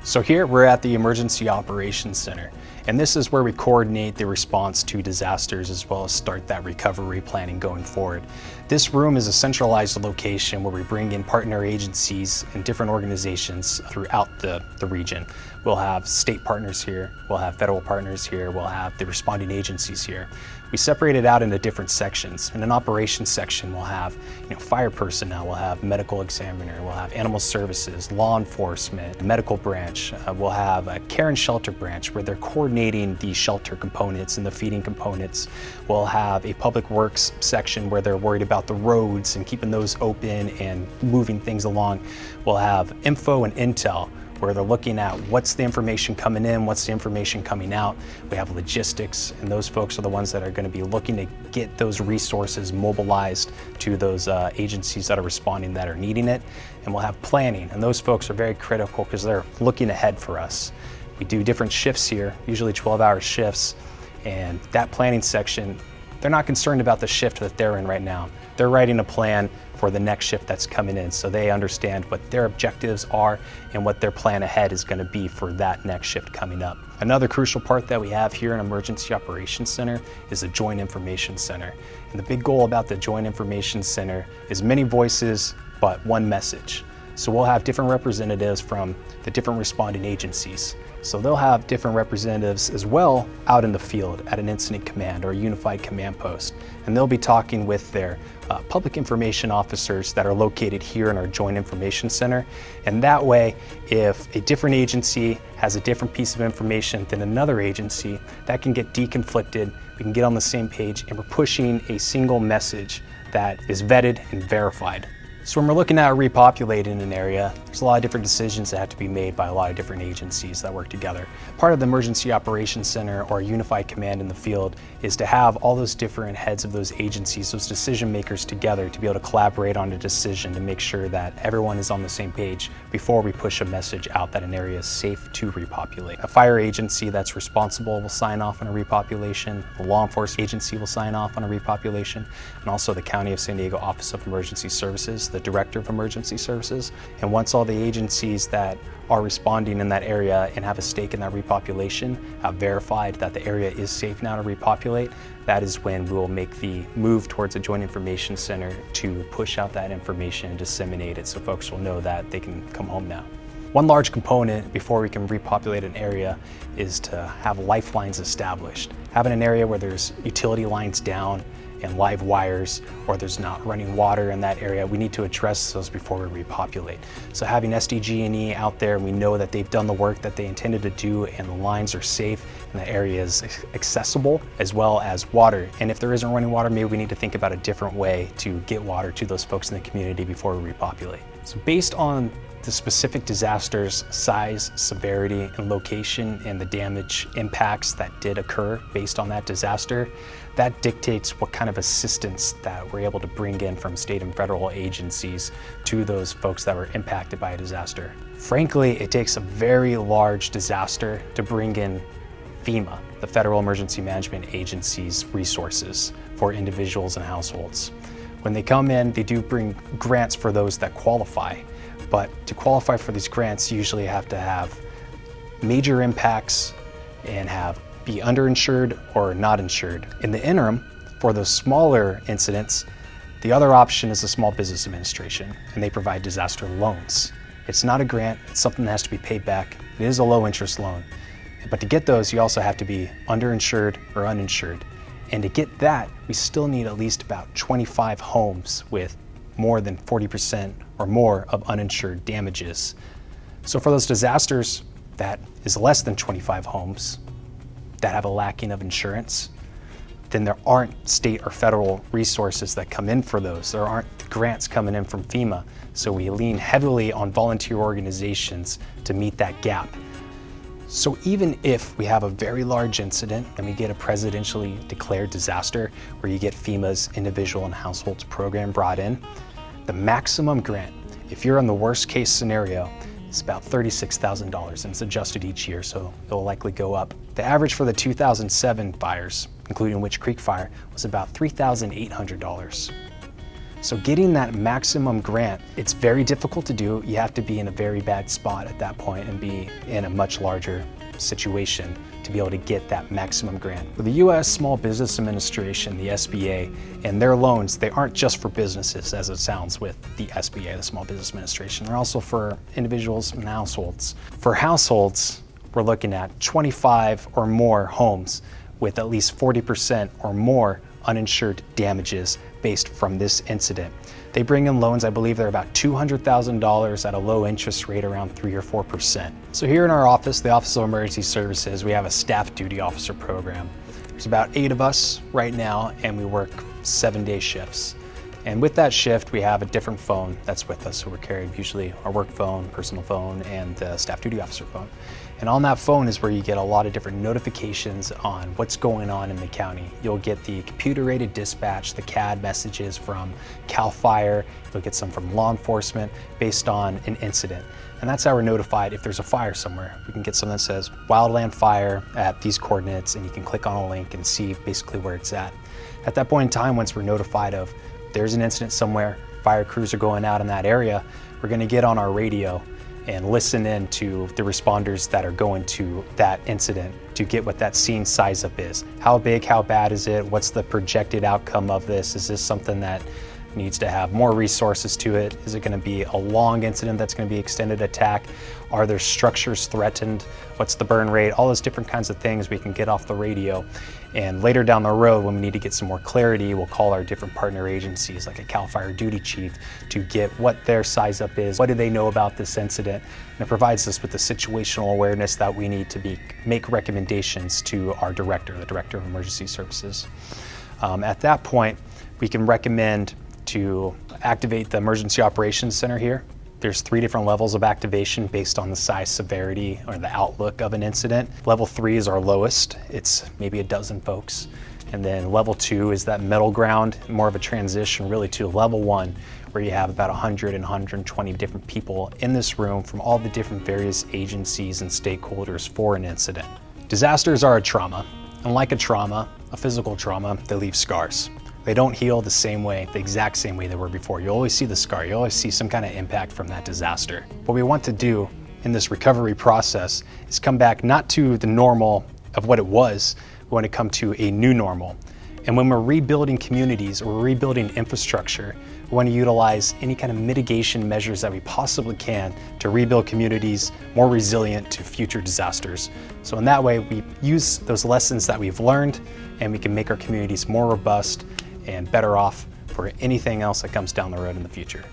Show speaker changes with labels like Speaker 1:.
Speaker 1: So here we're at the Emergency Operations Center, and this is where we coordinate the response to disasters as well as start that recovery planning going forward. This room is a centralized location where we bring in partner agencies and different organizations throughout the region. We'll have state partners here, we'll have federal partners here, we'll have the responding agencies here. We separate it out into different sections. In an operations section, we'll have fire personnel, we'll have medical examiner, we'll have animal services, law enforcement, medical branch. We'll have a care and shelter branch where they're coordinating the shelter components and the feeding components. We'll have a public works section where they're worried about the roads and keeping those open and moving things along. We'll have info and intel, where they're looking at what's the information coming in, what's the information coming out. We have logistics, and those folks are the ones that are going to be looking to get those resources mobilized to those agencies that are responding that are needing it. And we'll have planning, and those folks are very critical because they're looking ahead for us. We do different shifts here, usually 12-hour shifts, and that planning section, they're not concerned about the shift that they're in right now. They're writing a plan for the next shift that's coming in, so they understand what their objectives are and what their plan ahead is going to be for that next shift coming up. Another crucial part that we have here in Emergency Operations Center is the Joint Information Center. And the big goal about the Joint Information Center is many voices, but one message. So we'll have different representatives from the different responding agencies. So they'll have different representatives as well out in the field at an incident command or a unified command post. And they'll be talking with their public information officers that are located here in our Joint Information Center. And that way, if a different agency has a different piece of information than another agency, that can get deconflicted, we can get on the same page, and we're pushing a single message that is vetted and verified. So when we're looking at repopulating an area, there's a lot of different decisions that have to be made by a lot of different agencies that work together. Part of the Emergency Operations Center or Unified Command in the field is to have all those different heads of those agencies, those decision makers together to be able to collaborate on a decision to make sure that everyone is on the same page before we push a message out that an area is safe to repopulate. A fire agency that's responsible will sign off on a repopulation, the law enforcement agency will sign off on a repopulation, and also the County of San Diego Office of Emergency Services, the Director of Emergency Services. And once all the agencies that are responding in that area and have a stake in that repopulation have verified that the area is safe now to repopulate, that is when we will make the move towards a Joint Information Center to push out that information and disseminate it so folks will know that they can come home now. One large component before we can repopulate an area is to have lifelines established. Having an area where there's utility lines down and live wires, or there's not running water in that area, we need to address those before we repopulate. So having SDG&E out there, we know that they've done the work that they intended to do and the lines are safe and the area is accessible, as well as water. And if there isn't running water, maybe we need to think about a different way to get water to those folks in the community before we repopulate. So based on the specific disaster's size, severity, and location, and the damage impacts that did occur based on that disaster, that dictates what kind of assistance that we're able to bring in from state and federal agencies to those folks that were impacted by a disaster. Frankly, it takes a very large disaster to bring in FEMA, the Federal Emergency Management Agency's resources for individuals and households. When they come in, they do bring grants for those that qualify. But to qualify for these grants, you usually have to have major impacts and be underinsured or not insured. In the interim, for those smaller incidents, the other option is the Small Business Administration, and they provide disaster loans. It's not a grant, it's something that has to be paid back. It is a low interest loan. But to get those, you also have to be underinsured or uninsured. And to get that, we still need at least about 25 homes with more than 40% or more of uninsured damages. So for those disasters that is less than 25 homes that have a lacking of insurance, then there aren't state or federal resources that come in for those. There aren't grants coming in from FEMA. So we lean heavily on volunteer organizations to meet that gap. So even if we have a very large incident and we get a presidentially declared disaster where you get FEMA's Individual and Households Program brought in, the maximum grant, if you're in the worst case scenario, is about $36,000 and it's adjusted each year, so it'll likely go up. The average for the 2007 fires, including Witch Creek Fire, was about $3,800. So getting that maximum grant, it's very difficult to do. You have to be in a very bad spot at that point and be in a much larger situation to be able to get that maximum grant. With the U.S. Small Business Administration, the SBA, and their loans, they aren't just for businesses as it sounds with the SBA, the Small Business Administration. They're also for individuals and households. For households, we're looking at 25 or more homes with at least 40% or more uninsured damages based from this incident. They bring in loans, I believe they're about $200,000 at a low interest rate, around 3 or 4%. So here in our office, the Office of Emergency Services, we have a staff duty officer program. There's about 8 of us right now, and we work 7-day shifts. And with that shift, we have a different phone that's with us. So we're carrying usually our work phone, personal phone, and the staff duty officer phone. And on that phone is where you get a lot of different notifications on what's going on in the county. You'll get the computer-aided dispatch, the CAD messages from CAL FIRE. You'll get some from law enforcement based on an incident. And that's how we're notified if there's a fire somewhere. We can get something that says wildland fire at these coordinates, and you can click on a link and see basically where it's at. At that point in time, once we're notified of there's an incident somewhere, fire crews are going out in that area, we're gonna get on our radio and listen in to the responders that are going to that incident to get what that scene size up is. How big, how bad is it? What's the projected outcome of this? Is this something that needs to have more resources to it? Is it going to be a long incident that's going to be extended attack? Are there structures threatened? What's the burn rate? All those different kinds of things we can get off the radio. And later down the road, when we need to get some more clarity, we'll call our different partner agencies like a CAL FIRE duty chief to get what their size up is, what do they know about this incident, and it provides us with the situational awareness that we need to make recommendations to our director, the Director of Emergency Services. At that point, we can recommend to activate the Emergency Operations Center here. There's 3 different levels of activation based on the size, severity, or the outlook of an incident. Level 3 is our lowest. It's maybe a dozen folks. And then level 2 is that middle ground, more of a transition really to level 1, where you have about 100 and 120 different people in this room from all the different various agencies and stakeholders for an incident. Disasters are a trauma. And like a trauma, a physical trauma, they leave scars. They don't heal the same way, the exact same way they were before. You always see the scar, you always see some kind of impact from that disaster. What we want to do in this recovery process is come back not to the normal of what it was, we want to come to a new normal. And when we're rebuilding communities or rebuilding infrastructure, we want to utilize any kind of mitigation measures that we possibly can to rebuild communities more resilient to future disasters. So in that way, we use those lessons that we've learned, and we can make our communities more robust and better off for anything else that comes down the road in the future.